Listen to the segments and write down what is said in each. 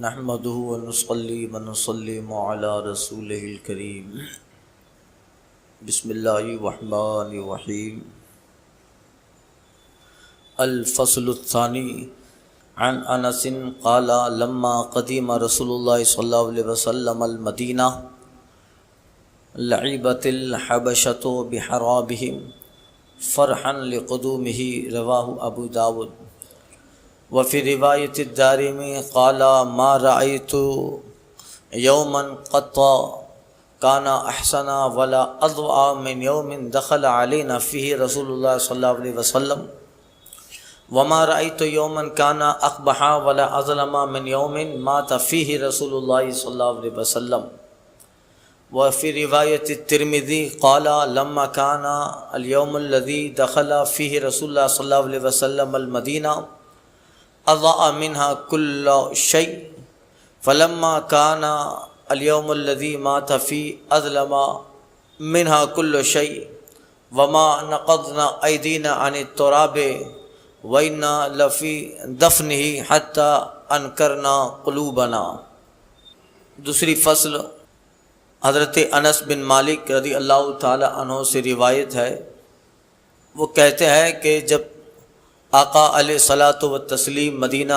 نحمده ونصلي ونسلم على رسوله الكريم. بسم الله الرحمن الرحيم. الفصل الثاني. عن انس قال لما قدم رسول الله صلى الله عليه وسلم المدينة لعبت الحبشة بحرابهم فرحا لقدومه. رواه ابو داود. وفي رواية الدارمي قال ما رأيت يوما قط كان أحسن ولا أضوأ من يوم دخل علينا فيه رسول الله صلى الله عليه وسلم، وما رأيت يوما كان أقبح ولا أظلم من يوم مات فيه رسول الله صلى الله عليه وسلم. وفي رواية الترمذي قال لما كان اليوم الذي دخل فيه رسول الله صلى الله عليه وسلم المدينة أضاء منها كل شيء، فلما كان اليوم الذي مات فيه أظلم منها كل شيء، وما نقضنا أيدينا عن التراب وإنا لفي دفنه حتى أنكرنا قلوبنا. دوسری فصل حضرت انس بن مالک رضی اللہ تعالی عنہ سے روایت ہے. وہ کہتے ہیں کہ جب آقا علیہ صلاۃ و تسلیم مدینہ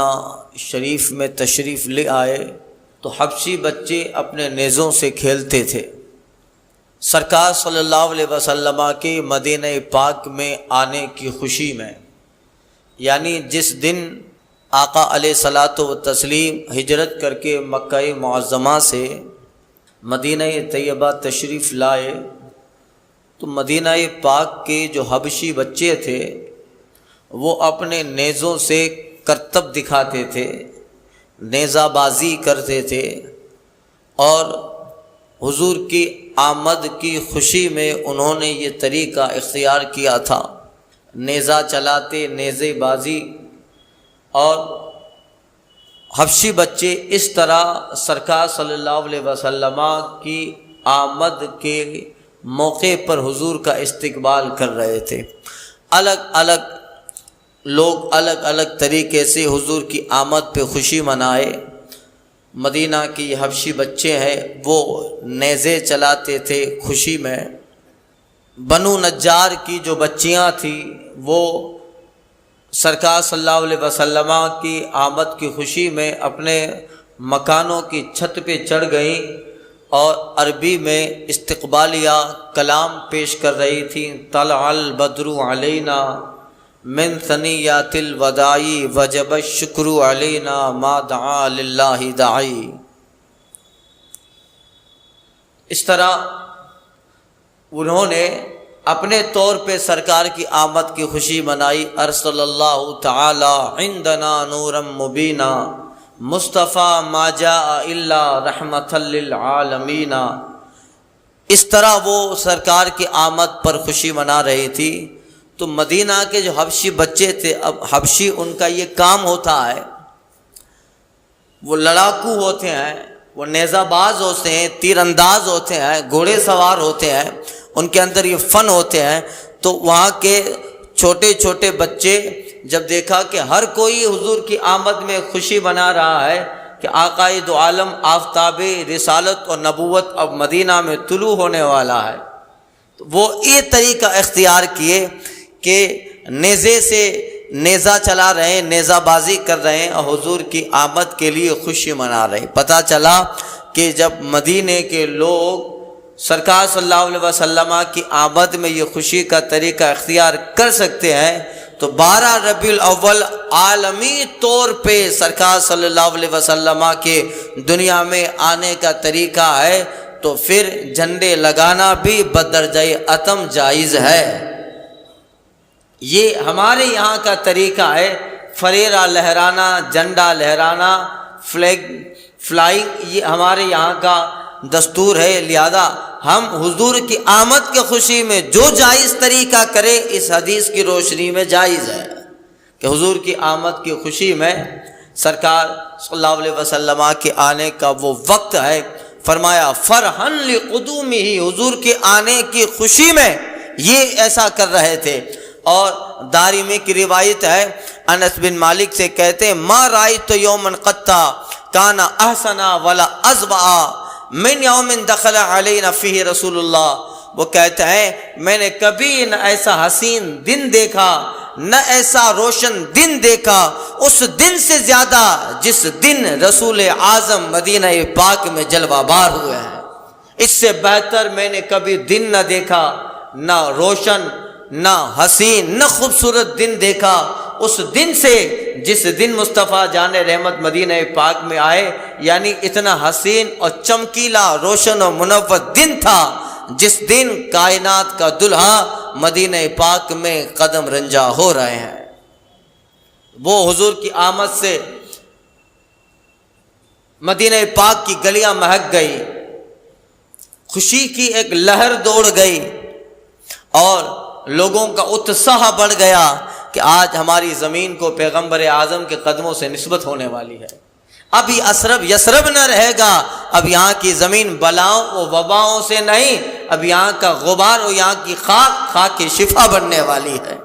شریف میں تشریف لے آئے تو حبشی بچے اپنے نیزوں سے کھیلتے تھے. سرکار صلی اللہ علیہ وسلم کے مدینہ پاک میں آنے کی خوشی میں، یعنی جس دن آقا علیہ صلاۃ و تسلیم ہجرت کر کے مکہ معظمہ سے مدینہ طیبہ تشریف لائے تو مدینہ پاک کے جو حبشی بچے تھے وہ اپنے نیزوں سے کرتب دکھاتے تھے، نیزہ بازی کرتے تھے، اور حضور کی آمد کی خوشی میں انہوں نے یہ طریقہ اختیار کیا تھا. نیزہ چلاتے، نیزے بازی، اور حبشی بچے اس طرح سرکار صلی اللہ علیہ وسلم کی آمد کے موقع پر حضور کا استقبال کر رہے تھے. الگ الگ لوگ الگ الگ طریقے سے حضور کی آمد پہ خوشی منائے. مدینہ کی حبشی بچے ہیں وہ نیزے چلاتے تھے خوشی میں. بنو نجار کی جو بچیاں تھیں وہ سرکار صلی اللہ علیہ وسلم کی آمد کی خوشی میں اپنے مکانوں کی چھت پہ چڑھ گئیں اور عربی میں استقبالیہ کلام پیش کر رہی تھیں. طلع البدر علینا من ثنیات الوداع وجب الشکر علینا ما دعا للہ داعی. اس طرح انہوں نے اپنے طور پہ سرکار کی آمد کی خوشی منائی. ارسل اللہ تعالی عندنا نورا مبینا مصطفیٰ ما جاء الا رحمۃ للعالمین. اس طرح وہ سرکار کی آمد پر خوشی منا رہی تھی. تو مدینہ کے جو حبشی بچے تھے، اب حبشی ان کا یہ کام ہوتا ہے، وہ لڑاکو ہوتے ہیں، وہ نیزہ باز ہوتے ہیں، تیر انداز ہوتے ہیں، گھوڑے سوار ہوتے ہیں، ان کے اندر یہ فن ہوتے ہیں. تو وہاں کے چھوٹے چھوٹے بچے جب دیکھا کہ ہر کوئی حضور کی آمد میں خوشی منا رہا ہے کہ آقائے دو عالم آفتاب رسالت اور نبوت اب مدینہ میں طلوع ہونے والا ہے، تو وہ یہ طریقہ اختیار کیے کہ نیزے سے نیزہ چلا رہے ہیں، نیزہ بازی کر رہے ہیں اور حضور کی آمد کے لیے خوشی منا رہے ہیں. پتہ چلا کہ جب مدینے کے لوگ سرکار صلی اللہ علیہ وسلم کی آمد میں یہ خوشی کا طریقہ اختیار کر سکتے ہیں تو 12 ربیع الاول عالمی طور پہ سرکار صلی اللہ علیہ وسلم کے دنیا میں آنے کا طریقہ ہے، تو پھر جھنڈے لگانا بھی بدرجہ اتم جائز ہے. یہ ہمارے یہاں کا طریقہ ہے، فریرہ لہرانا، جھنڈا لہرانا، فلیگ فلائنگ، یہ ہمارے یہاں کا دستور ہے. لہذا ہم حضور کی آمد کی خوشی میں جو جائز طریقہ کرے اس حدیث کی روشنی میں جائز ہے کہ حضور کی آمد کی خوشی میں سرکار صلی اللہ علیہ وسلم کے آنے کا وہ وقت ہے. فرمایا فرحن لقدومہ، حضور کے آنے کی خوشی میں یہ ایسا کر رہے تھے. اور دارمی کی روایت ہے، انس بن مالک سے کہتے ہیں ما رأیت یوما قط کانا احسنا ولا ازبا من یوم دخل علینا فیہ رسول اللہ. وہ کہتے ہیں میں نے کبھی نہ ایسا حسین دن دیکھا نہ ایسا روشن دن دیکھا اس دن سے زیادہ جس دن رسول اعظم مدینہ پاک میں جلوہ بار ہوئے ہیں. اس سے بہتر میں نے کبھی دن نہ دیکھا، نہ روشن نہ حسین نہ خوبصورت دن دیکھا اس دن سے جس دن مصطفیٰ جان رحمت مدینہ پاک میں آئے. یعنی اتنا حسین اور چمکیلا روشن و منور دن تھا جس دن کائنات کا دلہا مدینہ پاک میں قدم رنجا ہو رہے ہیں. وہ حضور کی آمد سے مدینہ پاک کی گلیاں مہک گئی، خوشی کی ایک لہر دوڑ گئی اور لوگوں کا اتساہ بڑھ گیا کہ آج ہماری زمین کو پیغمبر اعظم کے قدموں سے نسبت ہونے والی ہے. اب یہ اسرب یسرب نہ رہے گا. اب یہاں کی زمین بلاؤں و وباؤں سے نہیں، اب یہاں کا غبار اور یہاں کی خاک کی شفا بننے والی ہے.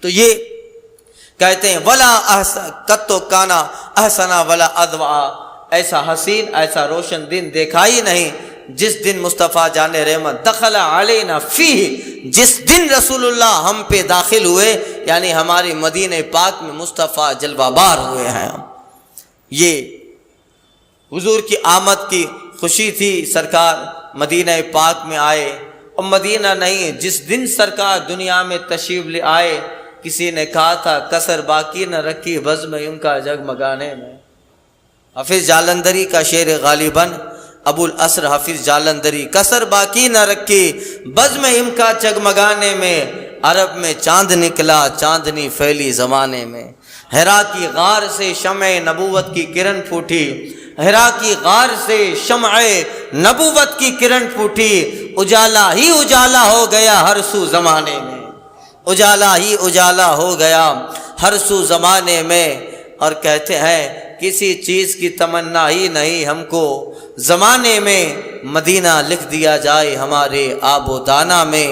تو یہ کہتے ہیں ولا کتو کانا احسنا ولا ادوا، ایسا حسین ایسا روشن دن دیکھا ہی نہیں جس دن مصطفیٰ جان رحمت دخل علینا فیہ، جس دن رسول اللہ ہم پہ داخل ہوئے، یعنی ہماری مدینہ پاک میں مصطفیٰ جلوہ بار ہوئے ہیں. یہ حضور کی آمد کی خوشی تھی. سرکار مدینہ پاک میں آئے اور مدینہ نہیں، جس دن سرکار دنیا میں تشریف لے آئے کسی نے کہا تھا کسر باقی نہ رکھی بزم ان کا جگمگانے میں. حافظ جالندری کا شعر غالباً ابو الاسر حافظ جالندری، کسر باقی نہ رکھی بزم ان کا جگمگانے میں، عرب میں چاند نکلا چاندنی پھیلی زمانے میں. حرا کی غار سے شمع نبوت کی کرن پھوٹی، حرا کی غار سے شمع نبوت کی کرن پھوٹی، اجالا ہی اجالا ہو گیا ہر سو زمانے میں، اجالا ہی اجالا ہو گیا ہر سو زمانے میں. اور کہتے ہیں کسی چیز کی تمنا ہی نہیں ہم کو زمانے میں، مدینہ لکھ دیا جائے ہمارے آب و دانہ میں.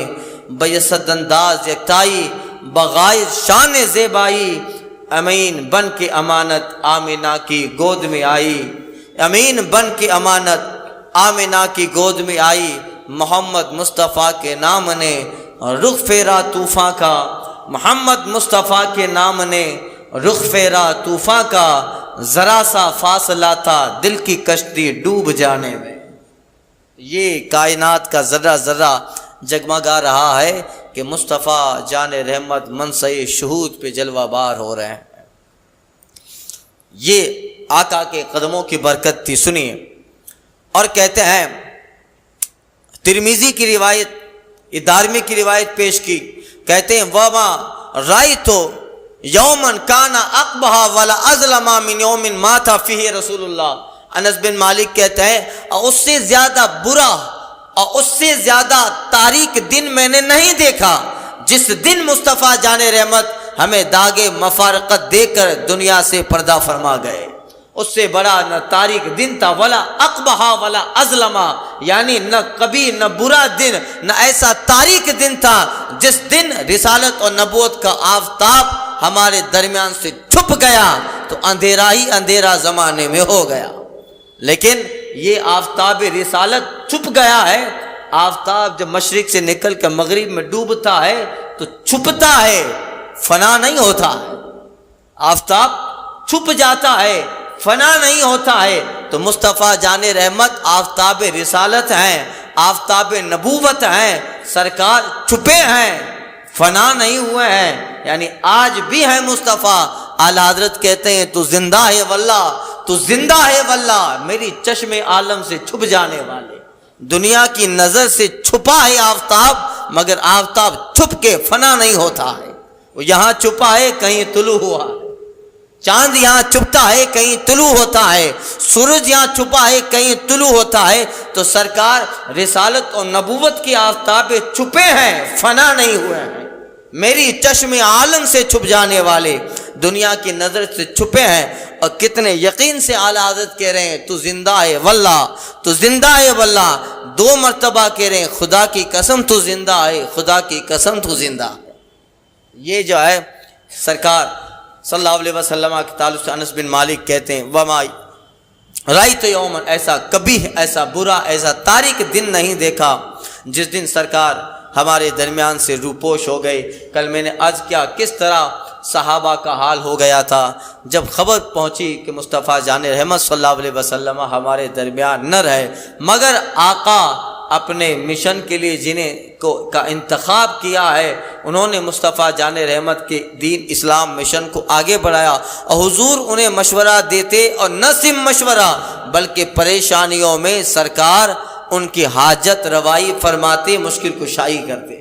بیسد انداز یکتائی بغائز شان زیبائی، امین بن کے امانت آمنہ کی گود میں آئی، امین بن کے امانت آمنہ کی گود میں آئی. محمد مصطفیٰ کے نام نے رخ پھیرا طوفاں کا، محمد مصطفیٰ کے نام نے رخ پھیرا طوفاں کا، ذرا سا فاصلہ تھا دل کی کشتی ڈوب جانے میں. یہ کائنات کا ذرہ ذرہ جگمگا رہا ہے کہ مصطفیٰ جان رحمت منصع شہود پہ جلوہ بار ہو رہے ہیں. یہ آقا کے قدموں کی برکت تھی. سنیے اور کہتے ہیں ترمذی کی روایت، دارمی کی روایت پیش کی، کہتے ہیں وما رأیتو یومن کانا اقبح ولا اظلم من یوم مات فیہ رسول اللہ. انس بن مالک کہتے ہیں اور اس سے زیادہ برا اور اس سے زیادہ تاریک دن میں نے نہیں دیکھا جس دن مصطفیٰ جان رحمت ہمیں داغے مفارقت دے کر دنیا سے پردہ فرما گئے. اس سے بڑا نہ تاریک دن تھا، ولا اقبح ولا اظلما، یعنی نہ کبھی نہ برا دن نہ ایسا تاریک دن تھا جس دن رسالت اور نبوت کا آفتاب ہمارے درمیان سے چھپ گیا تو اندھیرا ہی اندھیرا زمانے میں ہو گیا. لیکن یہ آفتاب رسالت چھپ گیا ہے. آفتاب جب مشرق سے نکل کر مغرب میں ڈوبتا ہے تو چھپتا ہے، فنا نہیں ہوتا ہے. آفتاب چھپ جاتا ہے، فنا نہیں ہوتا ہے. تو مصطفیٰ جان رحمت آفتاب رسالت ہیں، آفتاب نبوت ہیں، سرکار چھپے ہیں، فنا نہیں ہوئے ہیں، یعنی آج بھی ہیں مصطفیٰ. اعلیٰ حضرت کہتے ہیں تو زندہ ہے واللہ، تو زندہ ہے واللہ، میری چشم عالم سے چھپ جانے والے. دنیا کی نظر سے چھپا ہے آفتاب، مگر آفتاب چھپ کے فنا نہیں ہوتا ہے. وہ یہاں چھپا ہے کہیں طلوع ہوا ہے، چاند یہاں چھپتا ہے کہیں طلوع ہوتا ہے، سورج یہاں چھپا ہے کہیں طلوع ہوتا ہے. تو سرکار رسالت اور نبوت کی آفتاب چھپے ہیں، فنا نہیں ہوئے ہیں. میری چشم عالم سے چھپ جانے والے دنیا کی نظر سے چھپے ہیں. اور کتنے یقین سے اعلیٰ حضرت کہہ رہے ہیں تو زندہ ہے واللہ، تو زندہ ہے واللہ. 2 مرتبہ کہہ رہے ہیں خدا کی قسم تو زندہ ہے، خدا کی قسم تو زندہ ہے. یہ جو ہے سرکار صلی اللہ علیہ وسلم کے تعلق سے انس بن مالک کہتے ہیں وما رأیت یومن، ایسا کبھی ایسا برا ایسا تاریک دن نہیں دیکھا جس دن سرکار ہمارے درمیان سے روپوش ہو گئے۔ کل میں نے عرض کیا کس طرح صحابہ کا حال ہو گیا تھا جب خبر پہنچی کہ مصطفیٰ جان رحمت صلی اللہ علیہ وسلم ہمارے درمیان نہ رہے، مگر آقا اپنے مشن کے لیے جنہیں کا انتخاب کیا ہے انہوں نے مصطفیٰ جان رحمت کے دین اسلام مشن کو آگے بڑھایا، اور حضور انہیں مشورہ دیتے، اور نہ صرف مشورہ بلکہ پریشانیوں میں سرکار ان کی حاجت روائی فرماتے، مشکل کشائی کرتے۔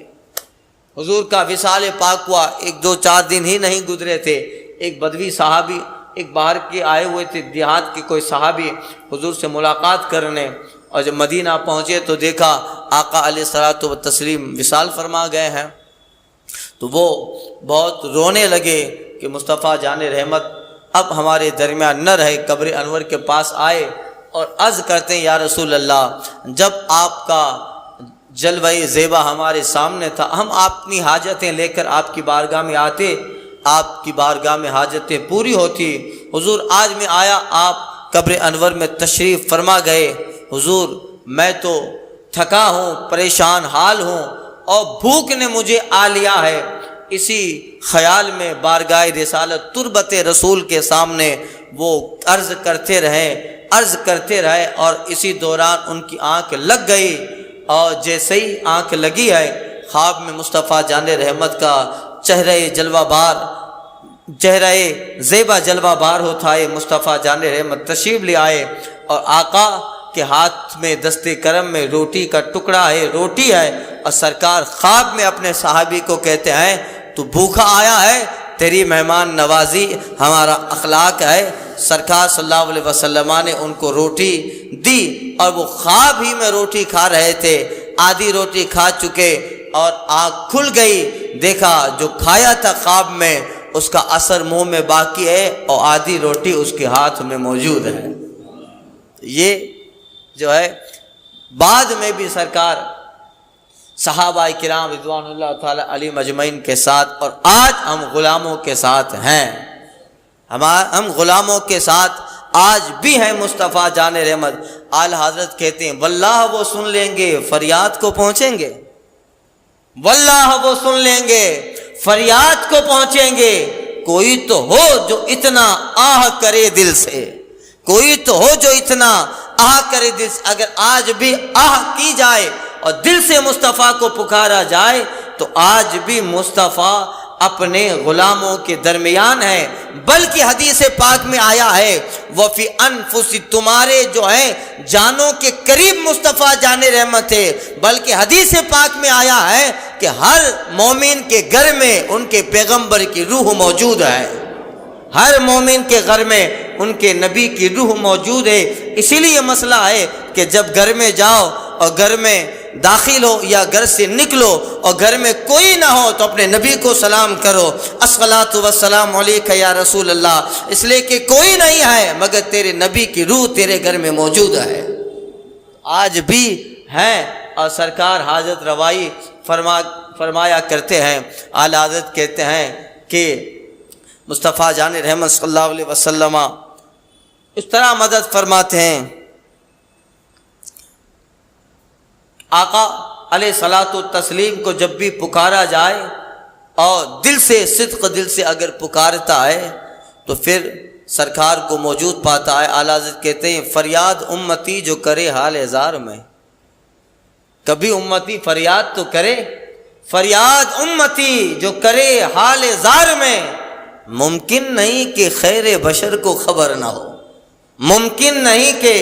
حضور کا وصال پاک ہوا، 1-2-4 دن ہی نہیں گزرے تھے، ایک بدوی صحابی، ایک باہر کے آئے ہوئے تھے دیہات کے کوئی صحابی، حضور سے ملاقات کرنے، اور جب مدینہ پہنچے تو دیکھا آقا علیہ الصلوۃ والتسلیم وصال فرما گئے ہیں، تو وہ بہت رونے لگے کہ مصطفیٰ جان رحمت اب ہمارے درمیان نہ رہے۔ قبر انور کے پاس آئے اور عرض کرتے ہیں یا رسول اللہ، جب آپ کا جلوہ زیبا ہمارے سامنے تھا، ہم اپنی حاجتیں لے کر آپ کی بارگاہ میں آتے، آپ کی بارگاہ میں حاجتیں پوری ہوتی۔ حضور آج میں آیا، آپ قبر انور میں تشریف فرما گئے، حضور میں تو تھکا ہوں، پریشان حال ہوں، اور بھوک نے مجھے آ لیا ہے۔ اسی خیال میں بارگاہ رسالت تربت رسول کے سامنے وہ عرض کرتے رہے، اور اسی دوران ان کی آنکھ لگ گئی، اور جیسے ہی آنکھ لگی ہے خواب میں مصطفیٰ جان رحمت کا چہرہ زیبا جلوہ بار ہوتا ہے، مصطفیٰ جان رحمت تشریف لے آئے، اور آقا کے ہاتھ میں دستے کرم میں روٹی کا ٹکڑا ہے، روٹی ہے، اور سرکار خواب میں اپنے صحابی کو کہتے ہیں تو بھوکا آیا ہے، تیری مہمان نوازی ہمارا اخلاق ہے۔ سرکار صلی اللہ علیہ وسلم نے ان کو روٹی دی، اور وہ خواب ہی میں روٹی کھا رہے تھے، آدھی روٹی کھا چکے، اور آنکھ کھل گئی، دیکھا جو کھایا تھا خواب میں اس کا اثر منہ میں باقی ہے، اور آدھی روٹی اس کے ہاتھ میں موجود ہے۔ یہ جو ہے بعد میں بھی سرکار صحابہ کرام رضوان اللہ تعالی علیہم اجمعین کے ساتھ، اور آج ہم غلاموں کے ساتھ ہیں، ہم غلاموں کے ساتھ آج بھی ہیں مصطفیٰ جان رحمت۔ اعلی حضرت کہتے ہیں واللہ وہ سن لیں گے فریاد کو پہنچیں گے، واللہ وہ سن لیں گے فریاد کو پہنچیں گے، کوئی تو ہو جو اتنا آہ کرے دل سے، کوئی تو ہو جو اتنا آہ کرے دل سے۔ اگر آج بھی آہ کی جائے اور دل سے مصطفیٰ کو پکارا جائے تو آج بھی مصطفیٰ اپنے غلاموں کے درمیان ہے، بلکہ حدیث پاک میں آیا ہے وفی انفس، تمہارے جو ہیں جانوں کے قریب مصطفیٰ جان رحمت ہے، بلکہ حدیث پاک میں آیا ہے کہ ہر مومن کے گھر میں ان کے پیغمبر کی روح موجود ہے، ہر مومن کے گھر میں ان کے نبی کی روح موجود ہے۔ اسی لیے یہ مسئلہ ہے کہ جب گھر میں جاؤ اور گھر میں داخل ہو یا گھر سے نکلو اور گھر میں کوئی نہ ہو تو اپنے نبی کو سلام کرو، الصلاۃ والسلام علیک یا رسول اللہ، اس لیے کہ کوئی نہیں ہے مگر تیرے نبی کی روح تیرے گھر میں موجود ہے، آج بھی ہے۔ اور سرکار حاجت روائی فرمایا کرتے ہیں، اعلی حضرت کہتے ہیں کہ مصطفیٰ جان رحمت صلی اللہ علیہ وسلم اس طرح مدد فرماتے ہیں، آقا علیہ صلاۃ و تسلیم کو جب بھی پکارا جائے اور دل سے صدق دل سے اگر پکارتا ہے تو پھر سرکار کو موجود پاتا ہے۔ اعلیٰ حضرت کہتے ہیں فریاد امتی جو کرے حال ہزار میں، کبھی امتی فریاد تو کرے، فریاد امتی جو کرے حال ہزار میں، ممکن نہیں کہ خیر بشر کو خبر نہ ہو، ممکن نہیں کہ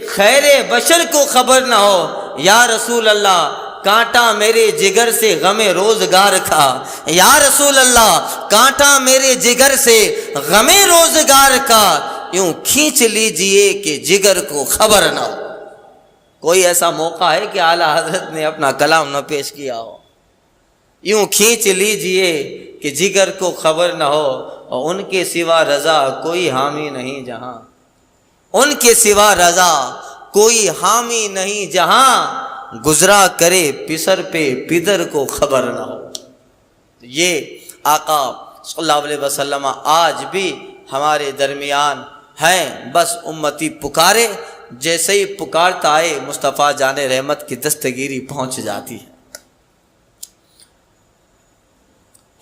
خیر بشر کو خبر نہ ہو۔ یا رسول اللہ کانٹا میرے جگر سے غم روزگار کا، یا رسول اللہ کانٹا میرے جگر سے غم روزگار کا، یوں کھینچ لیجئے کہ جگر کو خبر نہ ہو۔ کوئی ایسا موقع ہے کہ اعلیٰ حضرت نے اپنا کلام نہ پیش کیا ہو؟ یوں کھینچ لیجئے کہ جگر کو خبر نہ ہو، اور ان کے سوا رضا کوئی حامی نہیں جہاں، ان کے سوا رضا کوئی حامی نہیں جہاں، گزرا کرے پسر پہ پدر کو خبر نہ ہو۔ یہ آقا صلی اللہ علیہ وسلم آج بھی ہمارے درمیان ہیں بس امتی پکارے، جیسے ہی پکارتا ہے مصطفیٰ جان رحمت کی دستگیری پہنچ جاتی ہے۔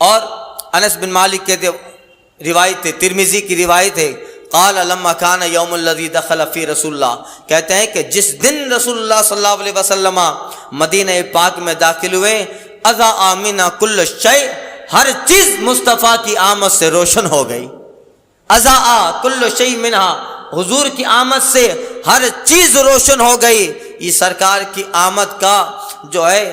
اور انس بن مالک کہتے، روایت ہے ترمذی کی روایت ہے، قال لما کان یوم الذی دخل فی رسول اللہ، کہتے ہیں کہ جس دن رسول اللہ صلی اللہ علیہ وسلم مدینہ پاک میں داخل ہوئے، اضاء منا کل شیء، ہر چیز مصطفیٰ کی آمد سے روشن ہو گئی۔ اضاء کل شیء منہا، حضور کی آمد سے ہر چیز روشن ہو گئی۔ یہ سرکار کی آمد کا جو ہے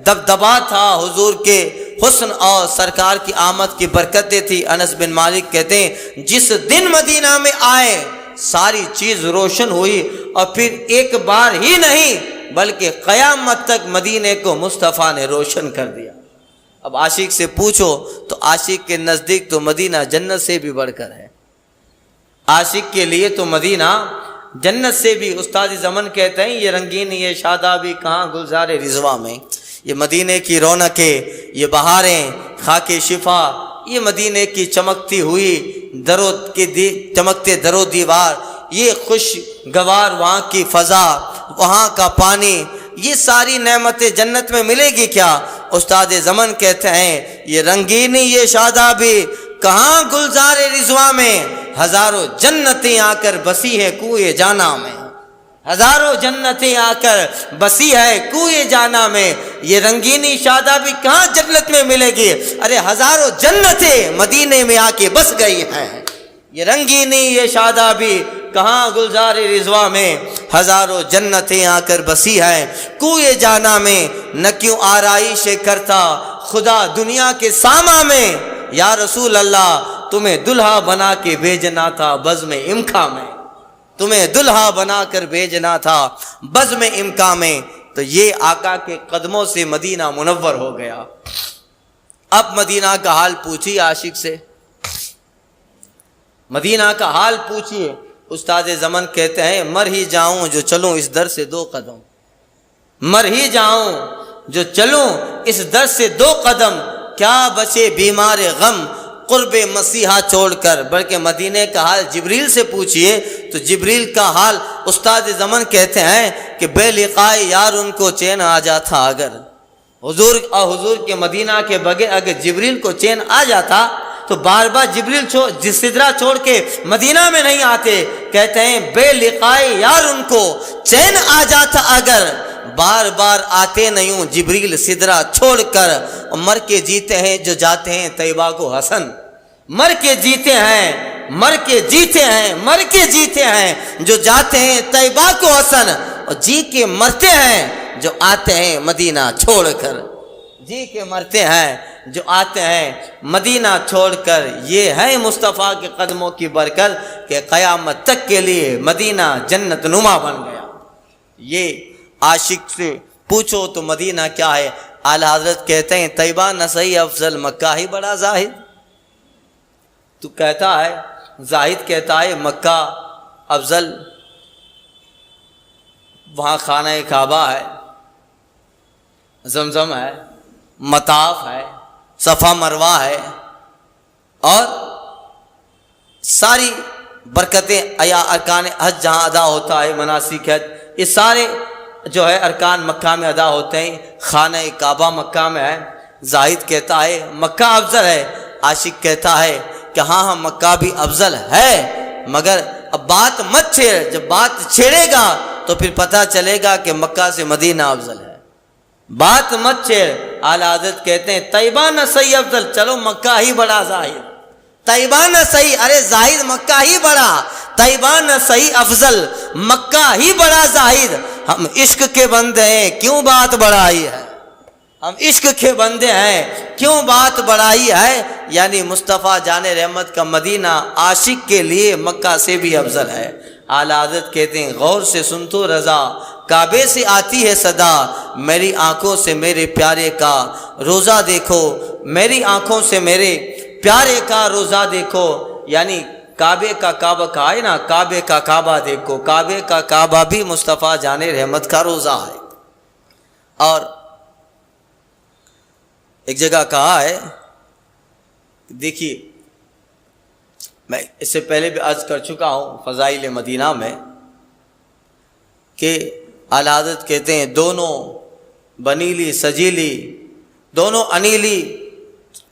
دبدبا تھا، حضور کے حسن اور سرکار کی آمد کی برکتیں تھی۔ انس بن مالک کہتے ہیں جس دن مدینہ میں آئے ساری چیز روشن ہوئی، اور پھر ایک بار ہی نہیں بلکہ قیامت تک مدینے کو مصطفیٰ نے روشن کر دیا۔ اب عاشق سے پوچھو تو عاشق کے نزدیک تو مدینہ جنت سے بھی بڑھ کر ہے، عاشق کے لیے تو مدینہ جنت سے بھی۔ استاد زمن کہتے ہیں یہ رنگین یہ شادابی کہاں گلزار رضواں میں، یہ مدینے کی رونقیں، یہ بہاریں، خاک شفا، یہ مدینے کی چمکتی ہوئی چمکتے در و دیوار، یہ خوشگوار وہاں کی فضا، وہاں کا پانی، یہ ساری نعمتیں جنت میں ملے گی کیا؟ استاد زمن کہتے ہیں یہ رنگینی یہ شادابی کہاں گلزار رضواں میں، ہزاروں جنتیں آ کر بسی ہے کوئے جانا میں، ہزاروں جنتیں آ کر بسی ہے کوئے جانا میں، یہ رنگینی شادابی کہاں جنت میں ملے گی؟ ارے ہزاروں جنتیں مدینے میں آ کے بس گئی ہیں، یہ رنگینی یہ شادابی کہاں گلزار رضواں میں، ہزاروں جنتیں آ کر بسی ہے کوئے جانا میں، نہ کیوں آرائش کرتا خدا دنیا کے ساما میں، یا رسول اللہ تمہیں دلہا بنا کے بھیجنا تھا بزم امکا میں، تمہیں دلہا بنا کر بھیجنا تھا بزم امکا میں۔ تو یہ آقا کے قدموں سے مدینہ منور ہو گیا۔ اب مدینہ کا حال پوچھیے عاشق سے، مدینہ کا حال پوچھیے۔ استاد زمن کہتے ہیں مر ہی جاؤں جو چلوں اس در سے دو قدم، مر ہی جاؤں جو چلوں اس در سے دو قدم، کیا بچے بیمار غم قرب مسیحا چھوڑ کر۔ بلکہ مدینے کا حال جبریل سے پوچھئے تو جبریل کا حال استاد زمن کہتے ہیں کہ بے لقائے یار ان کو چین آ جاتا، اگر حضور کے مدینہ کے بغیر اگر جبریل کو چین آ جاتا تو بار بار جبریل سدرہ چھوڑ کے مدینہ میں نہیں آتے۔ کہتے ہیں بے لقائے یار ان کو چین آ جاتا اگر، بار بار آتے نہیں ہوں جبریل سدرہ چھوڑ کر، مر کے جیتے ہیں جو جاتے ہیں طیبہ کو حسن، مر کے جیتے ہیں، مر کے جیتے ہیں، مر کے جیتے ہیں جو جاتے ہیں طیبہ کو حسن، اور جی کے مرتے ہیں جو آتے ہیں مدینہ چھوڑ کر، جی کے مرتے ہیں جو آتے ہیں مدینہ چھوڑ کر۔ یہ ہے مصطفیٰ کے قدموں کی برکت کہ قیامت تک کے لیے مدینہ جنت نما بن گیا۔ یہ عاشق سے پوچھو تو مدینہ کیا ہے؟ اعلی حضرت کہتے ہیں طیبہ نہ صحیح افضل مکہ ہی بڑا زاہد۔ تو کہتا ہے زاہد کہتا ہے مکہ افضل، وہاں خانہ کعبہ ہے، زمزم ہے، مطاف ہے، صفا مروہ ہے، اور ساری برکتیں یا ارکان حج جہاں ادا ہوتا ہے، مناسک حج، یہ سارے جو ہے ارکان مکہ میں ادا ہوتے ہیں۔ خانہ کعبہ مکہ میں ہے۔ زاہد کہتا ہے مکہ افضل ہے، عاشق کہتا ہے کہ ہاں مکہ بھی افضل ہے، مگر اب بات مت چھیڑ، جب بات چھیڑے گا تو پھر پتہ چلے گا کہ مکہ سے مدینہ افضل ہے، بات مت چھیڑ۔ اعلی حضرت کہتے ہیں طیبہ نہ صحیح افضل، چلو مکہ ہی بڑا زاہد، طیبہ نہ صحیح، ارے زاہد مکہ ہی بڑا، طیبہ نہ صحیح افضل، مکہ ہی بڑا زاہد۔ ہم عشق کے بندے ہیں کیوں بات بڑھائی ہے، ہم عشق کے بندے ہیں کیوں بات بڑھائی ہے، یعنی مصطفیٰ جان رحمت کا مدینہ عاشق کے لیے مکہ سے بھی افضل ہے۔ اعلی حضرت کہتے ہیں غور سے سن تو رضا، کعبے سے آتی ہے صدا، میری آنکھوں سے میرے پیارے کا روزہ دیکھو، میری آنکھوں سے میرے پیارے کا روزہ دیکھو، یعنی کعبے کا کعبہ کہا ہے نا، کعبے کا کعبہ دیکھو، کعبے کا کعبہ بھی مصطفیٰ جان رحمت کا روزہ ہے۔ اور ایک جگہ کہا ہے دیکھیے میں اس سے پہلے بھی عرض کر چکا ہوں فضائل مدینہ میں کہ اعلیٰ حضرت کہتے ہیں دونوں بنیلی سجیلی، دونوں انیلی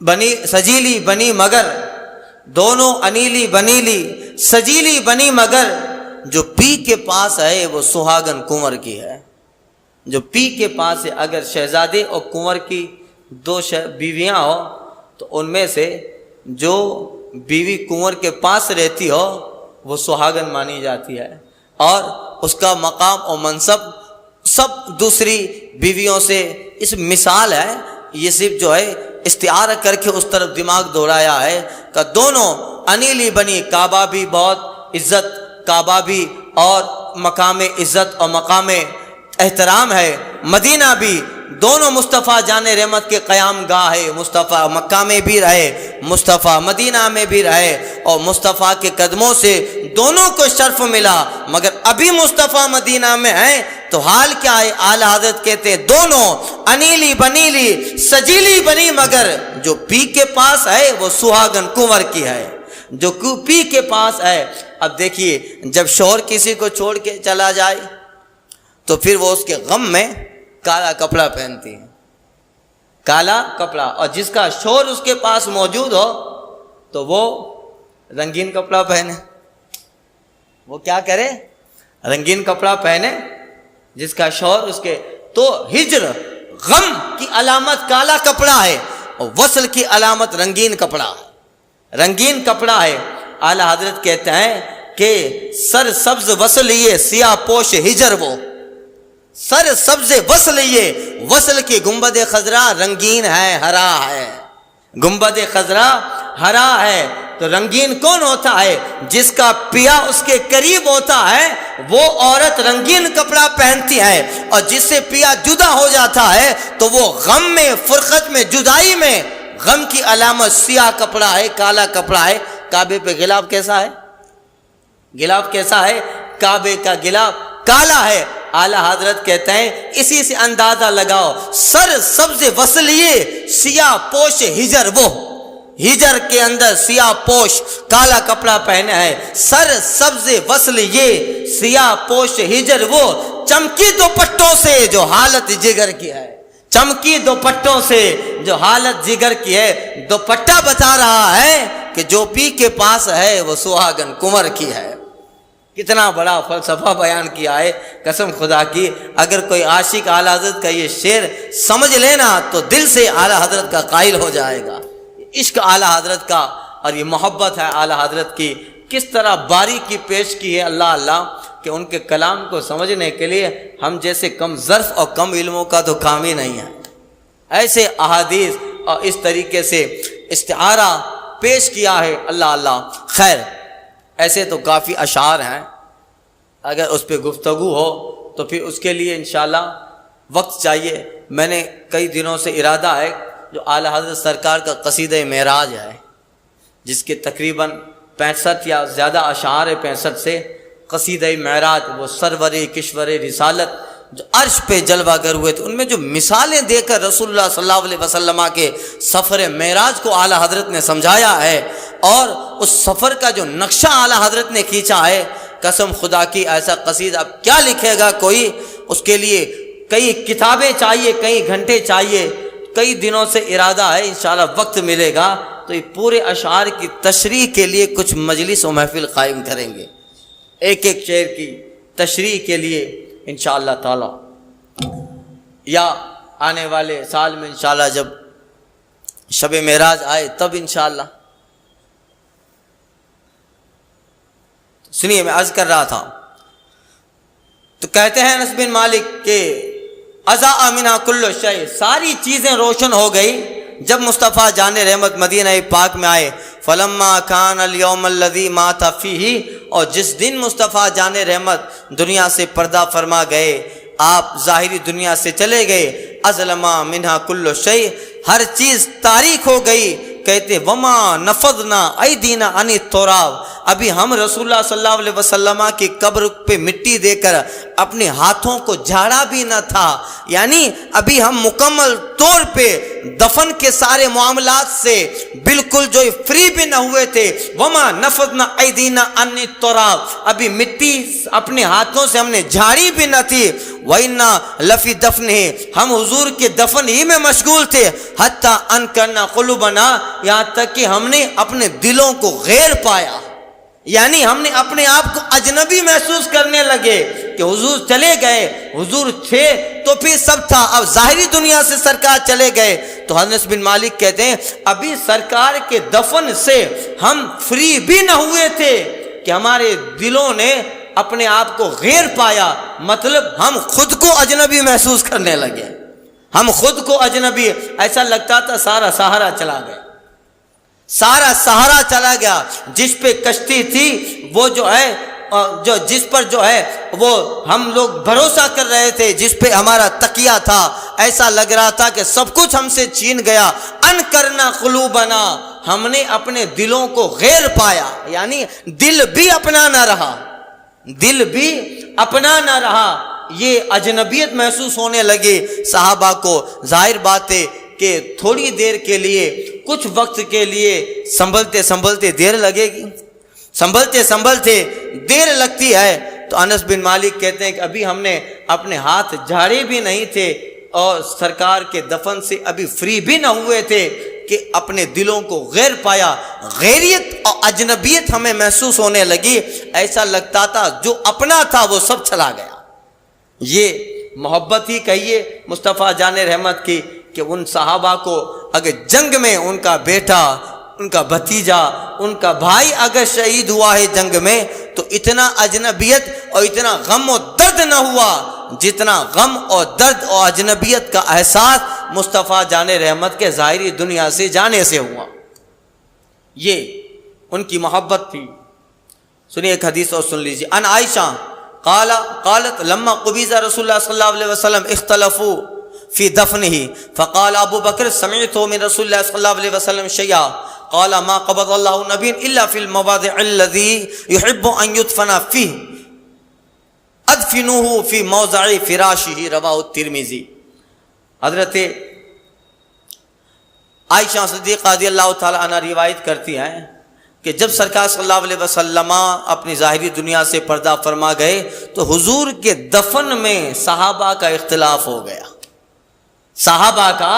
بنی سجیلی بنی مگر، دونوں انیلی بنیلی سجیلی بنی مگر، جو پی کے پاس ہے وہ سہاگن کنور کی ہے۔ جو پی کے پاس ہے، اگر شہزادے اور کنور کی دو بیویاں ہو تو ان میں سے جو بیوی کنور کے پاس رہتی ہو وہ سہاگن مانی جاتی ہے، اور اس کا مقام اور منصب سب دوسری بیویوں سے، اس مثال ہے یہ صرف جو ہے استعارہ کر کے اس طرف دماغ دوڑایا ہے کہ دونوں انیلی بنی، کعبہ بھی بہت عزت، کعبہ بھی اور مقام عزت اور مقام احترام ہے، مدینہ بھی، دونوں مصطفیٰ جان رحمت کے قیام گاہ ہے، مصطفیٰ مکہ میں بھی رہے، مصطفیٰ مدینہ میں بھی رہے، اور مصطفیٰ کے قدموں سے دونوں کو شرف ملا، مگر ابھی مصطفیٰ مدینہ میں ہیں تو حال کیا ہے؟ اعلیٰ حضرت کہتے ہیں دونوں انیلی بنیلی سجیلی بنی مگر، جو پی کے پاس ہے وہ سہاگن کنور کی ہے، جو پی کے پاس ہے۔ اب دیکھیے جب شوہر کسی کو چھوڑ کے چلا جائے تو پھر وہ اس کے غم میں کالا کپڑا پہنتی ہے، کالا کپڑا، اور جس کا شوہر اس کے پاس موجود ہو تو وہ رنگین کپڑا پہنے، وہ کیا کرے؟ رنگین کپڑا پہنے، جس کا شوہر اس کے، تو ہجر غم کی علامت کالا کپڑا ہے اور وصل کی علامت رنگین کپڑا ہے، رنگین کپڑا ہے۔ اعلیٰ حضرت کہتے ہیں کہ سر سبز وصل یہ سیاہ پوش ہجر، وہ سر سبز وصل یہ وصل کی گنبد خضرا رنگین ہے ہرا ہے، گنبد خضرا ہرا ہے، تو رنگین کون ہوتا ہے؟ جس کا پیا اس کے قریب ہوتا ہے وہ عورت رنگین کپڑا پہنتی ہے، اور جس سے پیا جدا ہو جاتا ہے تو وہ غم میں، فرقت میں، جدائی میں غم کی علامت سیاہ کپڑا ہے، کالا کپڑا ہے۔ کعبے پہ غلاف کیسا ہے؟ غلاف کیسا ہے؟ کعبے کا غلاف کالا ہے۔ اعلیٰ حضرت کہتے ہیں اسی سے اندازہ لگاؤ، سر سبز وصلیے سیاہ پوش ہجر، وہ ہجر کے اندر سیاہ پوش کالا کپڑا پہنے ہے، سر سبز وصلیے سیاہ پوش ہجر، وہ چمکی دوپٹوں سے جو حالت جگر کی ہے، چمکی دوپٹوں سے جو حالت جگر کی ہے۔ دوپٹہ بتا رہا ہے کہ جو پی کے پاس ہے وہ سہاگن کنور کی ہے۔ کتنا بڑا فلسفہ بیان کیا ہے، قسم خدا کی اگر کوئی عاشق اعلیٰ حضرت کا یہ شعر سمجھ لینا تو دل سے اعلیٰ حضرت کا قائل ہو جائے گا۔ عشق اعلیٰ حضرت کا اور یہ محبت ہے اعلیٰ حضرت کی، کس طرح باریکی پیش کی ہے اللہ اللہ، کہ ان کے کلام کو سمجھنے کے لیے ہم جیسے کم ظرف اور کم علموں کا تو کام ہی نہیں ہے۔ ایسے احادیث اور اس طریقے سے استعارہ پیش کیا ہے اللہ اللہ۔ خیر ایسے تو کافی اشعار ہیں، اگر اس پہ گفتگو ہو تو پھر اس کے لیے انشاءاللہ وقت چاہیے۔ میں نے کئی دنوں سے ارادہ ہے جو اعلیٰ حضرت سرکار کا قصیدہ معراج ہے، جس کے تقریباً 65 یا زیادہ اشعار 65 سے قصیدہ معراج، وہ سرور کشور رسالت جو عرش پہ جلوہ گر ہوئے تھے، ان میں جو مثالیں دے کر رسول اللہ صلی اللہ علیہ وسلم کے سفر معراج کو اعلیٰ حضرت نے سمجھایا ہے، اور اس سفر کا جو نقشہ اعلیٰ حضرت نے کھینچا ہے، قسم خدا کی ایسا قصیدہ اب کیا لکھے گا کوئی، اس کے لیے کئی کتابیں چاہیے، کئی گھنٹے چاہیے، کئی دنوں سے ارادہ ہے انشاءاللہ وقت ملے گا تو یہ پورے اشعار کی تشریح کے لیے کچھ مجلس و محفل قائم کریں گے، ایک ایک شعر کی تشریح کے لیے انشاءاللہ تعالی، یا آنے والے سال میں انشاءاللہ جب شب معراج آئے تب انشاءاللہ۔ سنیے میں عرض کر رہا تھا، تو کہتے ہیں انس بن مالک کہ اضاء منها کل شیء، ساری چیزیں روشن ہو گئی جب مصطفیٰ جان رحمت مدینہ پاک میں آئے۔ فلما کان اليوم الذي مات فيه، اور جس دن مصطفیٰ جان رحمت دنیا سے پردہ فرما گئے، آپ ظاہری دنیا سے چلے گئے، اظلما منها کل شیء، ہر چیز تاریک ہو گئی۔ کہتے وما نفضنا ایدینا عن التراب، ابھی ہم رسول اللہ صلی اللہ علیہ وسلم کی قبر پہ مٹی دے کر اپنے ہاتھوں کو جھاڑا بھی نہ تھا، یعنی ابھی ہم مکمل طور پہ دفن کے سارے معاملات سے بالکل جو فری بھی نہ ہوئے تھے. وما نفضنا ایدینا عن التراب، ابھی مٹی اپنے ہاتھوں سے ہم نے جھاڑی بھی نہ تھی. وَإِنَّا لَفِي دَفْنِهِ، ہم حضور کے دفن ہی میں مشغول تھے. حَتَّى أَنْكَرْنَا قُلُوبَنَا، یہاں تک کہ ہم نے اپنے دلوں کو غیر پایا، یعنی ہم نے اپنے آپ کو اجنبی محسوس کرنے لگے کہ حضور چلے گئے. حضور تھے تو پھر سب تھا، اب ظاہری دنیا سے سرکار چلے گئے. تو حضرت بن مالک کہتے ہیں ابھی سرکار کے دفن سے ہم فری بھی نہ ہوئے تھے کہ ہمارے دلوں نے اپنے آپ کو غیر پایا، مطلب ہم خود کو اجنبی محسوس کرنے لگے. ہم خود کو اجنبی، ایسا لگتا تھا سارا سہارا چلا گیا، سارا سہارا چلا گیا. جس پہ کشتی تھی وہ جو ہے جس پر جو ہے وہ ہم لوگ بھروسہ کر رہے تھے، جس پہ ہمارا تکیہ تھا، ایسا لگ رہا تھا کہ سب کچھ ہم سے چھین گیا. ان کرنا قلوبنا، ہم نے اپنے دلوں کو غیر پایا، یعنی دل بھی اپنا نہ رہا، دل بھی اپنا نہ رہا. یہ اجنبیت محسوس ہونے لگی صحابہ کو. ظاہر بات ہے کہ تھوڑی دیر کے لیے، کچھ وقت کے لیے سنبھلتے سنبھلتے دیر لگے گی، سنبھلتے سنبھلتے دیر لگتی ہے. تو انس بن مالک کہتے ہیں کہ ابھی ہم نے اپنے ہاتھ جھاڑے بھی نہیں تھے اور سرکار کے دفن سے ابھی فری بھی نہ ہوئے تھے کہ اپنے دلوں کو غیر پایا. غیریت اور اجنبیت ہمیں محسوس ہونے لگی. ایسا لگتا تھا جو اپنا تھا وہ سب چلا گیا. یہ محبت ہی کہیے مصطفیٰ جان رحمت کی کہ ان صحابہ کو اگر جنگ میں ان کا بیٹا، ان کا بھتیجا، ان کا بھائی اگر شہید ہوا ہے جنگ میں، تو اتنا اجنبیت اور اتنا غم و درد نہ ہوا جتنا غم اور درد اور اجنبیت کا احساس مصطفیٰ جان رحمت کے ظاہری دنیا سے جانے سے ہوا. یہ ان کی محبت تھی. سنیے ایک حدیث اور سن لیجیے. ان عائشہ قالت لما قبض رسول اللہ صلی اللہ علیہ وسلم اختلفوا في دفنه فقال ابو بکر سمعت من رسول اللہ صلی اللہ علیہ وسلم شيئا قال ما قبض الله نبي الا في المواضع الذي يحب ان يدفن فيه ادفنوه في موضع فراشه رواه الترمذی. حضرت عائشہ صدیقہ رضی اللہ تعالی عنہ روایت کرتی ہیں کہ جب سرکار صلی اللہ علیہ وسلم اپنی ظاہری دنیا سے پردہ فرما گئے تو حضور کے دفن میں صحابہ کا اختلاف ہو گیا. صحابہ کا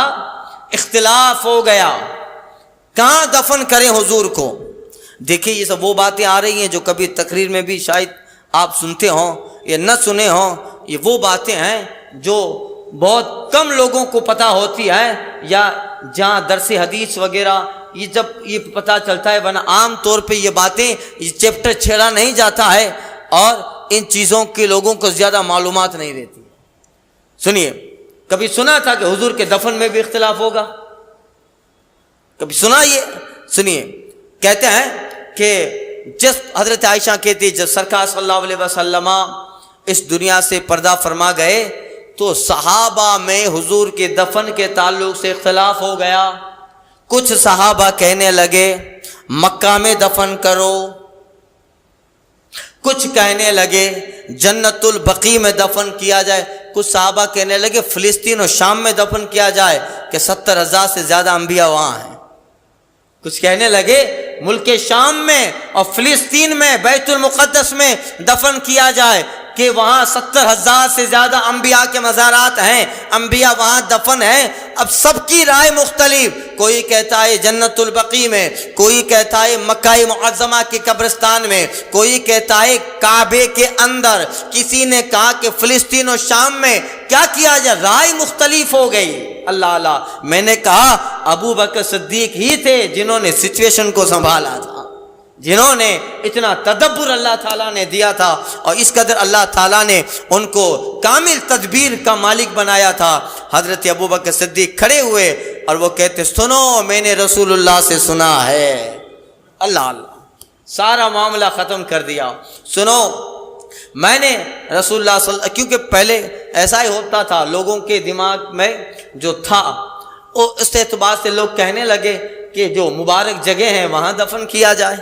اختلاف ہو گیا، کہاں دفن کریں حضور کو. دیکھیے یہ سب وہ باتیں آ رہی ہیں جو کبھی تقریر میں بھی شاید آپ سنتے ہوں یا نہ سنے ہوں. یہ وہ باتیں ہیں جو بہت کم لوگوں کو پتہ ہوتی ہے، یا جہاں درس حدیث وغیرہ یہ جب یہ پتہ چلتا ہے، ورنہ عام طور پہ یہ باتیں، یہ چیپٹر چھیڑا نہیں جاتا ہے اور ان چیزوں کے لوگوں کو زیادہ معلومات نہیں رہتی. سنیے، کبھی سنا تھا کہ حضور کے دفن میں بھی اختلاف ہوگا؟ کبھی سنا یہ؟ سنیے، کہتے ہیں کہ جس حضرت عائشہ کہتی جب سرکار صلی اللہ علیہ وسلم اس دنیا سے پردہ فرما گئے تو صحابہ میں حضور کے دفن کے تعلق سے اختلاف ہو گیا. کچھ صحابہ کہنے لگے مکہ میں دفن کرو، کچھ کہنے لگے جنت البقیع میں دفن کیا جائے، کچھ صحابہ کہنے لگے فلسطین اور شام میں دفن کیا جائے کہ 70,000 سے زیادہ انبیاء وہاں ہیں. کچھ کہنے لگے ملک شام میں اور فلسطین میں بیت المقدس میں دفن کیا جائے کہ وہاں 70,000 سے زیادہ انبیاء کے مزارات ہیں، انبیاء وہاں دفن ہیں. اب سب کی رائے مختلف، کوئی کہتا ہے جنت البقیع میں، کوئی کہتا ہے مکہ معظمہ کے قبرستان میں، کوئی کہتا ہے کعبے کے اندر، کسی نے کہا کہ فلسطین و شام میں. کیا کیا جائے؟ رائے مختلف ہو گئی. اللہ اللہ، میں نے کہا ابو بکر صدیق ہی تھے جنہوں نے سچویشن کو سنبھالا تھا، جنہوں نے اتنا تدبر اللہ تعالیٰ نے دیا تھا اور اس قدر اللہ تعالیٰ نے ان کو کامل تدبیر کا مالک بنایا تھا. حضرت ابو بکر صدیق کھڑے ہوئے اور وہ کہتے سنو میں نے رسول اللہ سے سنا ہے. اللہ اللہ، سارا معاملہ ختم کر دیا. سنو میں نے رسول اللہ صلی اللہ علیہ وسلم، کیونکہ پہلے ایسا ہی ہوتا تھا لوگوں کے دماغ میں جو تھا، اس اعتبار سے لوگ کہنے لگے کہ جو مبارک جگہ ہیں وہاں دفن کیا جائے،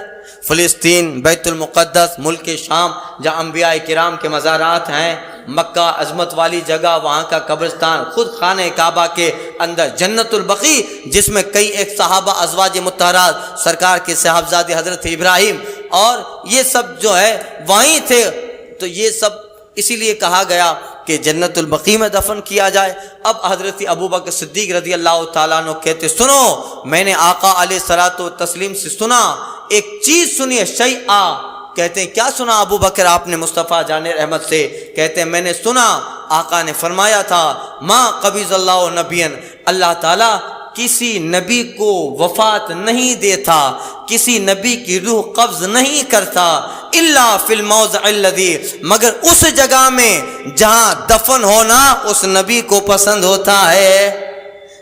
فلسطین، بیت المقدس، ملک شام جہاں انبیاء کرام کے مزارات ہیں، مکہ عظمت والی جگہ، وہاں کا قبرستان، خود خانہ کعبہ کے اندر جنت البقیع، جس میں کئی ایک صحابہ ازواج مطہرات سرکار کے صاحبزادے حضرت ابراہیم اور یہ سب جو ہے وہیں تھے. تو یہ سب اسی لیے کہا گیا کہ جنت البقیع میں دفن کیا جائے. اب حضرت ابوبکر صدیق رضی اللہ تعالیٰ عنہ کہتے سنو، میں نے آقا علیہ الصلوۃ والتسلیم سے سنا، ایک چیز سنیے، شیئا. کہتے ہیں کیا سنا ابو بکر آپ نے مصطفیٰ جان رحمت سے؟ کہتے ہیں میں نے سنا آقا نے فرمایا تھا ما قبض اللہ نبیا، اللہ تعالیٰ کسی نبی کو وفات نہیں دیتا، کسی نبی کی روح قبض نہیں کرتا، الا فی الموضع الذی، مگر اس جگہ میں جہاں دفن ہونا اس نبی کو پسند ہوتا ہے.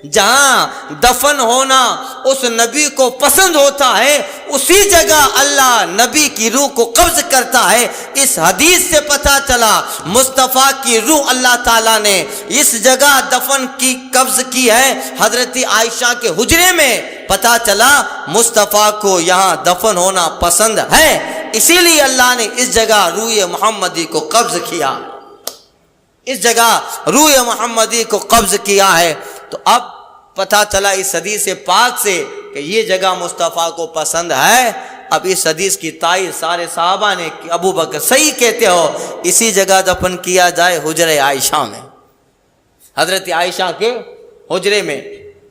جہاں دفن ہونا اس نبی کو پسند ہوتا ہے اسی جگہ اللہ نبی کی روح کو قبض کرتا ہے. اس حدیث سے پتہ چلا مصطفیٰ کی روح اللہ تعالیٰ نے اس جگہ دفن کی قبض کی ہے، حضرت عائشہ کے حجرے میں. پتہ چلا مصطفیٰ کو یہاں دفن ہونا پسند ہے، اسی لیے اللہ نے اس جگہ روح محمدی کو قبض کیا، اس جگہ روح محمدی کو قبض کیا ہے. تو اب پتہ چلا اس حدیث پاک سے کہ یہ جگہ مصطفیٰ کو پسند ہے. اب اس حدیث کی تائید سارے صحابہ نے کہ ابو بکر صحیح کہتے ہو، اسی جگہ دفن کیا جائے حجرہ عائشہ میں، حضرت عائشہ کے حجرے میں.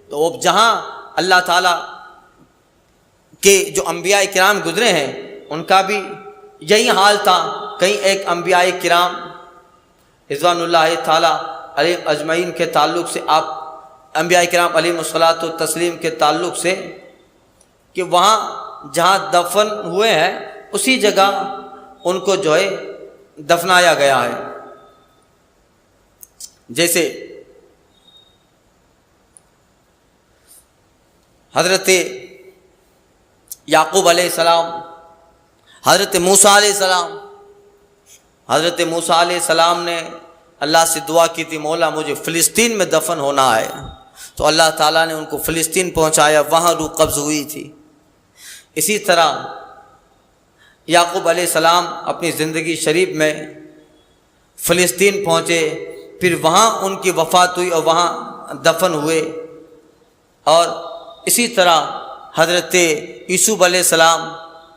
تو اب جہاں اللہ تعالیٰ کے جو انبیاء کرام گزرے ہیں ان کا بھی یہی حال تھا. کئی ایک انبیاء کرام رضوان اللہ تعالیٰ علیہم اجمعین کے تعلق سے، آپ انبیاء کرام علیہم الصلوۃ والتسلیم کے تعلق سے، کہ وہاں جہاں دفن ہوئے ہیں اسی جگہ ان کو جو ہے دفنایا گیا ہے. جیسے حضرت یعقوب علیہ السلام، حضرت موسیٰ علیہ السلام، حضرت موسیٰ علیہ السلام نے اللہ سے دعا کی تھی مولا مجھے فلسطین میں دفن ہونا ہے، تو اللہ تعالیٰ نے ان کو فلسطین پہنچایا، وہاں روح قبض ہوئی تھی. اسی طرح یعقوب علیہ السلام اپنی زندگی شریف میں فلسطین پہنچے، پھر وہاں ان کی وفات ہوئی اور وہاں دفن ہوئے. اور اسی طرح حضرت یوسف علیہ السلام،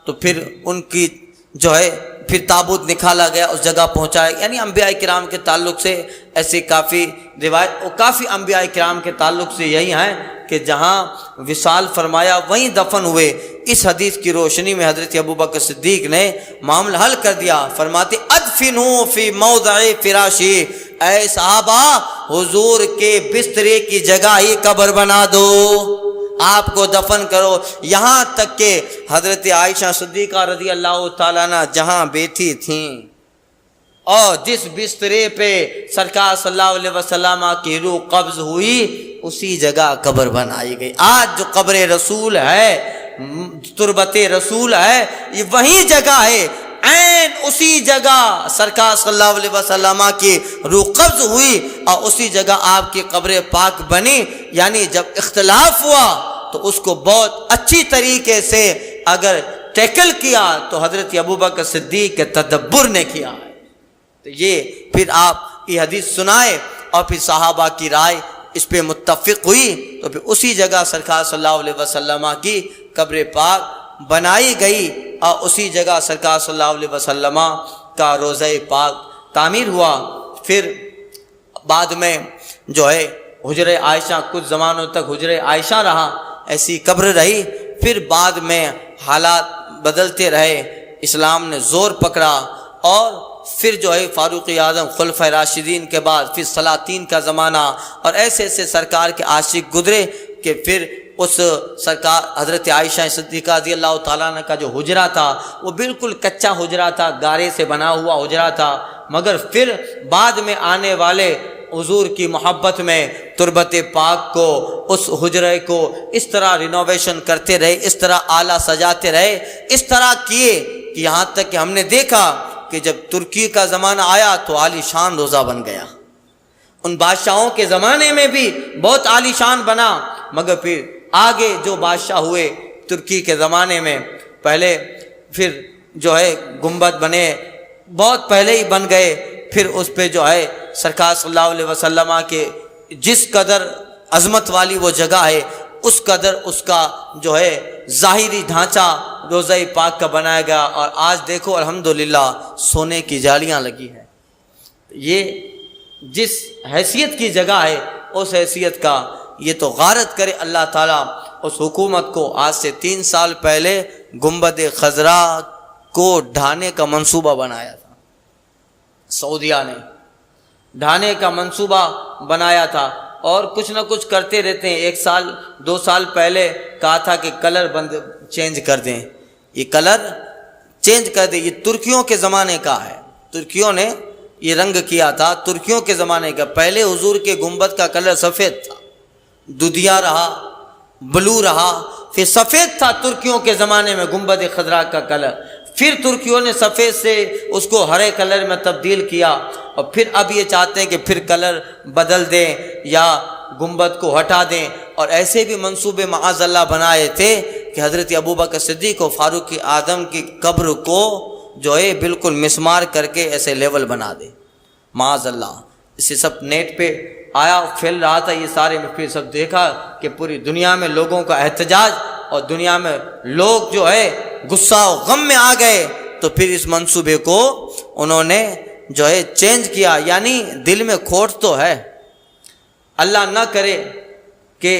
تو پھر ان کی جو ہے پھر تابوت نکالا گیا، اس جگہ پہنچایا. یعنی انبیاء کرام کے تعلق سے ایسی کافی روایت اور کافی انبیاء کرام کے تعلق سے یہی ہیں کہ جہاں وصال فرمایا وہیں دفن ہوئے. اس حدیث کی روشنی میں حضرت ابوبکر صدیق نے معاملہ حل کر دیا، فرماتے ادفنوا فی موضع فراشی، اے صحابہ حضور کے بسترے کی جگہ ہی قبر بنا دو، آپ کو دفن کرو. یہاں تک کہ حضرت عائشہ صدیقہ رضی اللہ تعالیٰ عنہ جہاں بیٹھی تھیں اور جس بسترے پہ سرکار صلی اللہ علیہ وسلم کی روح قبض ہوئی اسی جگہ قبر بنائی گئی. آج جو قبر رسول ہے، تربت رسول ہے، یہ وہی جگہ ہے، عین اسی جگہ سرکار صلی اللہ علیہ وسلم کی روح قبض ہوئی اور اسی جگہ آپ کی قبر پاک بنی. یعنی جب اختلاف ہوا تو اس کو بہت اچھی طریقے سے اگر ٹیکل کیا تو حضرت ابوبکر صدیق کے تدبر نے کیا. تو یہ پھر آپ یہ حدیث سنائے اور پھر صحابہ کی رائے اس پہ متفق ہوئی تو پھر اسی جگہ سرکار صلی اللہ علیہ وسلم کی قبر پاک بنائی گئی اور اسی جگہ سرکار صلی اللہ علیہ وسلم کا روضہ پاک تعمیر ہوا. پھر بعد میں جو ہے حجرہ عائشہ کچھ زمانوں تک حجرہ عائشہ رہا، ایسی قبر رہی. پھر بعد میں حالات بدلتے رہے، اسلام نے زور پکڑا اور پھر جو ہے فاروق اعظم خلفۂ راشدین کے بعد پھر سلاطین کا زمانہ اور ایسے ایسے سرکار کے عاشق گزرے کہ پھر اس سرکار حضرت عائشہ صدیقہ رضی اللہ تعالیٰ عنہ کا جو حجرہ تھا وہ بالکل کچا حجرہ تھا، گارے سے بنا ہوا حجرہ تھا. مگر پھر بعد میں آنے والے حضور کی محبت میں تربت پاک کو، اس حجرے کو اس طرح رینوویشن کرتے رہے، اس طرح اعلیٰ سجاتے رہے، اس طرح کیے کہ یہاں تک کہ ہم نے دیکھا کہ جب ترکی کا زمانہ آیا تو عالی شان روزہ بن گیا. ان بادشاہوں کے زمانے میں بھی بہت عالی شان بنا، مگر پھر آگے جو بادشاہ ہوئے ترکی کے زمانے میں پہلے پھر جو ہے گنبد بنے، بہت پہلے ہی بن گئے. پھر اس پہ جو ہے سرکار صلی اللہ علیہ وسلم کے جس قدر عظمت والی وہ جگہ ہے اس قدر اس کا جو ہے ظاہری ڈھانچہ روضہ پاک کا بنایا گیا، اور آج دیکھو الحمدللہ سونے کی جالیاں لگی ہیں۔ یہ جس حیثیت کی جگہ ہے اس حیثیت کا یہ تو غارت کرے اللہ تعالیٰ اس حکومت کو۔ آج سے 3 سال پہلے گنبد خضرا کو ڈھانے کا منصوبہ بنایا تھا، سعودیہ نے ڈھانے کا منصوبہ بنایا تھا، اور کچھ نہ کچھ کرتے رہتے ہیں۔ 1 سال 2 سال پہلے کہا تھا کہ کلر چینج کر دیں، یہ کلر چینج کر دیں۔ یہ ترکیوں کے زمانے کا ہے، ترکیوں نے یہ رنگ کیا تھا، ترکیوں کے زمانے کا۔ پہلے حضور کے گنبد کا کلر سفید تھا، دودھیا رہا، بلو رہا، پھر سفید تھا ترکیوں کے زمانے میں گنبد خضرا کا کلر۔ پھر ترکیوں نے سفید سے اس کو ہرے کلر میں تبدیل کیا، اور پھر اب یہ چاہتے ہیں کہ پھر کلر بدل دیں یا گنبد کو ہٹا دیں۔ اور ایسے بھی منصوبے معاذ اللہ بنائے تھے کہ حضرت ابوبکر صدیق و فاروق اعظم کی قبر کو جو ہے بالکل مسمار کر کے ایسے لیول بنا دے، معاذ اللہ۔ اسے سب نیٹ پہ آیا، پھیل رہا تھا یہ سارے میں، پھر سب دیکھا کہ پوری دنیا میں لوگوں کا احتجاج، اور دنیا میں لوگ جو ہے غصہ و غم میں آ گئے، تو پھر اس منصوبے کو انہوں نے جو ہے چینج کیا۔ یعنی دل میں کھوٹ تو ہے، اللہ نہ کرے کہ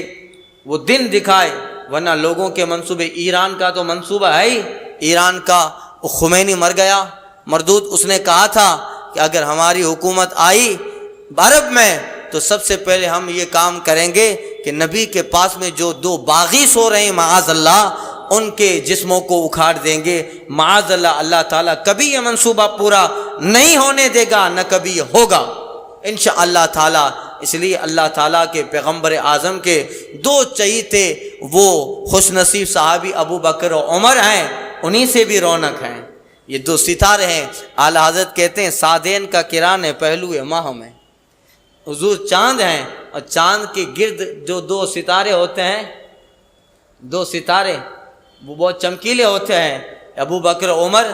وہ دن دکھائے، ورنہ لوگوں کے منصوبے، ایران کا تو منصوبہ ہے ہی، ایران کا خمینی مر گیا مردود، اس نے کہا تھا کہ اگر ہماری حکومت آئی عرب میں تو سب سے پہلے ہم یہ کام کریں گے کہ نبی کے پاس میں جو 2 باغی سو رہے ہیں معاذ اللہ ان کے جسموں کو اکھاڑ دیں گے، معاذ اللہ۔ اللہ تعالیٰ کبھی یہ منصوبہ پورا نہیں ہونے دے گا، نہ کبھی یہ ہوگا انشاءاللہ تعالیٰ۔ اس لیے اللہ تعالیٰ کے پیغمبر اعظم کے 2 چہیتے وہ خوش نصیب صحابی ابو بکر و عمر ہیں، انہی سے بھی رونق ہیں، یہ 2 ستارے ہیں۔ اعلیٰ حضرت کہتے ہیں سادین کا کران ہے پہلو ماہ میں، حضور چاند ہیں، اور چاند کے گرد جو 2 ستارے ہوتے ہیں، 2 ستارے وہ بہت چمکیلے ہوتے ہیں۔ ابو بکر عمر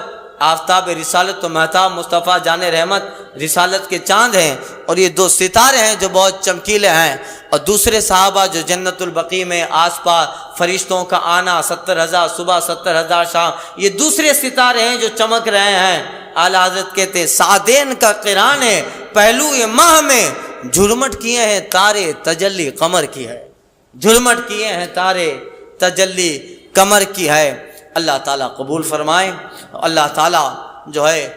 آفتاب رسالت و مہتاب مصطفیٰ جان رحمت رسالت کے چاند ہیں، اور یہ 2 ستارے ہیں جو بہت چمکیلے ہیں۔ اور دوسرے صحابہ جو جنت البقیع میں آس پاس فرشتوں کا آنا، 70,000 صبح 70,000 شام، یہ دوسرے ستارے ہیں جو چمک رہے ہیں۔ اعلیٰ حضرت کہتے ہیں سعدین کا قران ہے پہلو ماہ میں، جھرمٹ کیے ہیں تارے تجلی قمر کی ہے، جھرمٹ کیے ہیں تارے تجلی قمر کی ہے۔ اللہ تعالیٰ قبول فرمائے، اللہ تعالیٰ جو ہے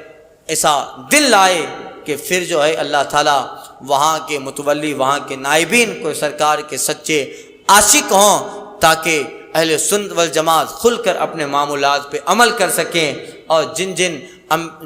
ایسا دل لائے کہ پھر جو ہے اللہ تعالیٰ وہاں کے متولی، وہاں کے نائبین کو سرکار کے سچے عاشق ہوں، تاکہ اہل سنت والجماعت کھل کر اپنے معمولات پہ عمل کر سکیں، اور جن جن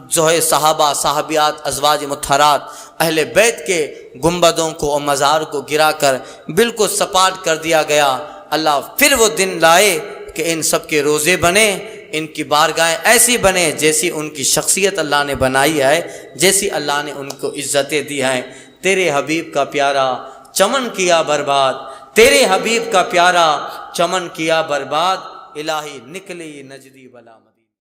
جو ہے صحابہ صحابیات ازواج مطہرات اہل بیت کے گنبدوں کو اور مزار کو گرا کر بالکل سپاٹ کر دیا گیا، اللہ پھر وہ دن لائے کہ ان سب کے روزے بنے، ان کی بارگاہیں ایسی بنے جیسی ان کی شخصیت اللہ نے بنائی ہے، جیسی اللہ نے ان کو عزتیں دی ہیں۔ تیرے حبیب کا پیارا چمن کیا برباد، تیرے حبیب کا پیارا چمن کیا برباد، الہی نکلی نجدی بلا مدی۔